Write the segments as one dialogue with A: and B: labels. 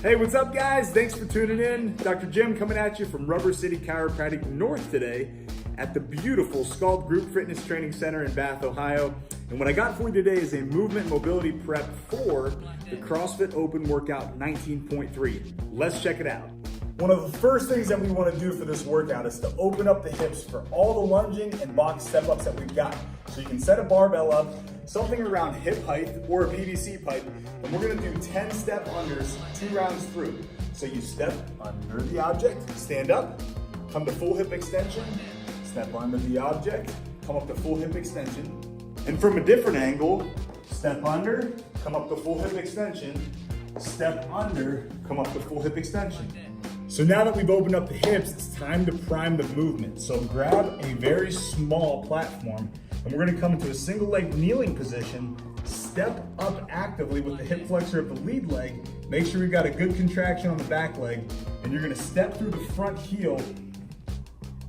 A: Hey, what's up guys? Thanks for tuning in. Dr. Jim coming at you from Rubber City Chiropractic North today at the beautiful Scald Group Fitness Training Center in Bath, Ohio. And what I got for you today is a movement mobility prep for the CrossFit Open Workout 19.3. Let's check it out. One of the first things that we want to do for this workout is to open up the hips for all the lunging and box step-ups that we've got. So you can set a barbell up, something around hip height or a PVC pipe, and we're gonna do 10 step unders 2 rounds through. So you step under the object, stand up, come to full hip extension, step under the object, come up to full hip extension, and from a different angle, step under, come up to full hip extension, step under, come up to full hip extension. So now that we've opened up the hips, it's time to prime the movement. So grab a very small platform, and we're gonna come into a single leg kneeling position, step up actively with the hip flexor of the lead leg, make sure we've got a good contraction on the back leg, and you're gonna step through the front heel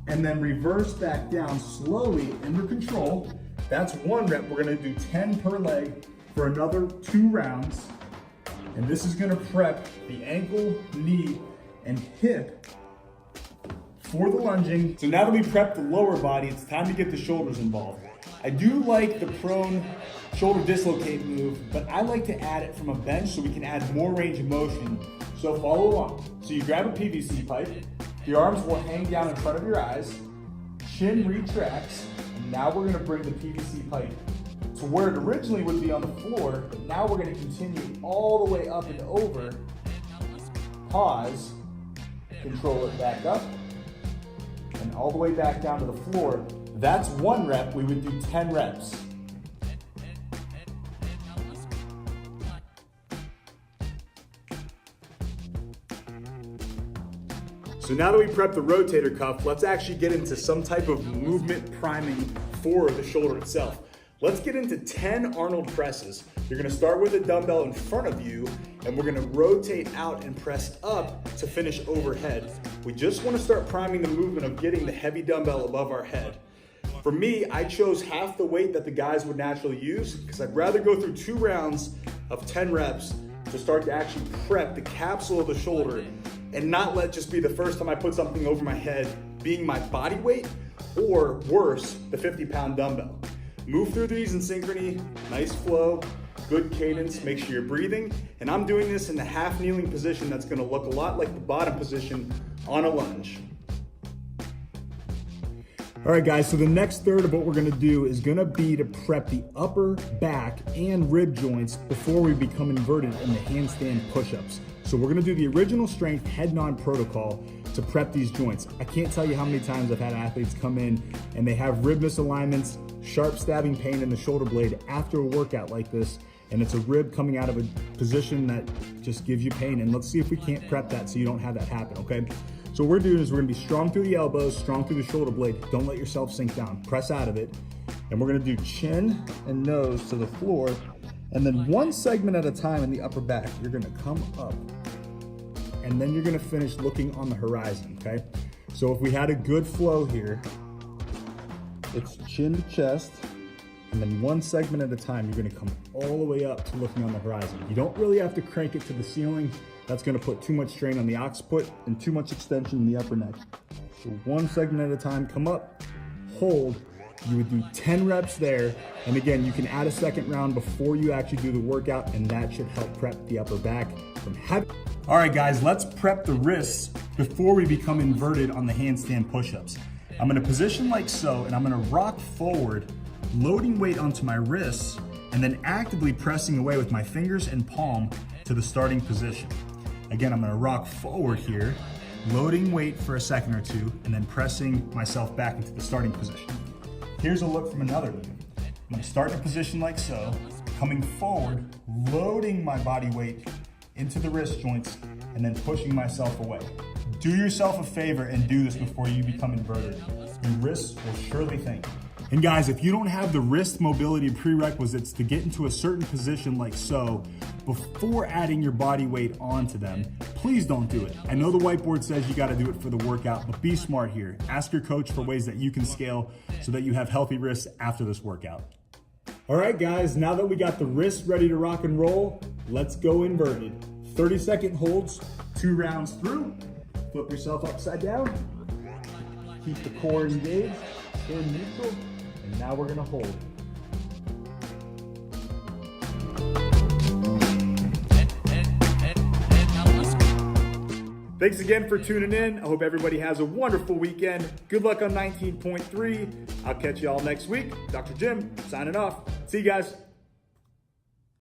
A: and then reverse back down slowly under control. That's 1 rep. We're gonna do 10 per leg for another 2 rounds. And this is gonna prep the ankle, knee, and hip for the lunging. So now that we prep the lower body, it's time to get the shoulders involved. I do like the prone shoulder dislocate move, but I like to add it from a bench so we can add more range of motion. So follow along. So you grab a PVC pipe, the arms will hang down in front of your eyes, chin retracts, and now we're gonna bring the PVC pipe to where it originally would be on the floor, but now we're gonna continue all the way up and over, pause, control it back up, and all the way back down to the floor. That's 1 rep, we would do 10 reps. So now that we prep the rotator cuff, let's actually get into some type of movement priming for the shoulder itself. Let's get into 10 Arnold presses. You're gonna start with a dumbbell in front of you, and we're gonna rotate out and press up to finish overhead. We just wanna start priming the movement of getting the heavy dumbbell above our head. For me, I chose half the weight that the guys would naturally use because I'd rather go through 2 rounds of 10 reps to start to actually prep the capsule of the shoulder and not let just be the first time I put something over my head being my body weight, or worse, the 50-pound dumbbell. Move through these in synchrony, nice flow, good cadence, make sure you're breathing. And I'm doing this in the half kneeling position that's gonna look a lot like the bottom position on a lunge. All right guys, so the next third of what we're gonna do is gonna be to prep the upper back and rib joints before we become inverted in the handstand push-ups. So we're gonna do the original strength head-on protocol to prep these joints. I can't tell you how many times I've had athletes come in and they have rib misalignments, sharp stabbing pain in the shoulder blade after a workout like this, and it's a rib coming out of a position that just gives you pain. And let's see if we can't prep that so you don't have that happen, okay? So what we're doing is we're gonna be strong through the elbows, strong through the shoulder blade. Don't let yourself sink down, press out of it. And we're gonna do chin and nose to the floor, and then 1 segment at a time in the upper back. You're gonna come up, and then you're gonna finish looking on the horizon, okay? So if we had a good flow here, it's chin to chest, and then 1 segment at a time, you're gonna come all the way up to looking on the horizon. You don't really have to crank it to the ceiling. That's gonna put too much strain on the occiput and too much extension in the upper neck. So 1 segment at a time, come up, hold. You would do 10 reps there. And again, you can add a second round before you actually do the workout, and that should help prep the upper back from heavy. All right guys, let's prep the wrists before we become inverted on the handstand push-ups. I'm gonna position like so, and I'm gonna rock forward, loading weight onto my wrists, and then actively pressing away with my fingers and palm to the starting position. Again, I'm gonna rock forward here, loading weight for a second or 2, and then pressing myself back into the starting position. Here's a look from another view. I'm gonna start in a position like so, coming forward, loading my body weight into the wrist joints, and then pushing myself away. Do yourself a favor and do this before you become inverted. Your wrists will surely thank you. And guys, if you don't have the wrist mobility prerequisites to get into a certain position like so, before adding your body weight onto them, please don't do it. I know the whiteboard says you gotta do it for the workout, but be smart here. Ask your coach for ways that you can scale so that you have healthy wrists after this workout. All right guys, now that we got the wrists ready to rock and roll, let's go inverted. 30-second holds, 2 rounds through. Flip yourself upside down. Keep the core engaged, in neutral, and now we're gonna hold. Thanks again for tuning in. I hope everybody has a wonderful weekend. Good luck on 19.3. I'll catch you all next week. Dr. Jim, signing off. See you guys.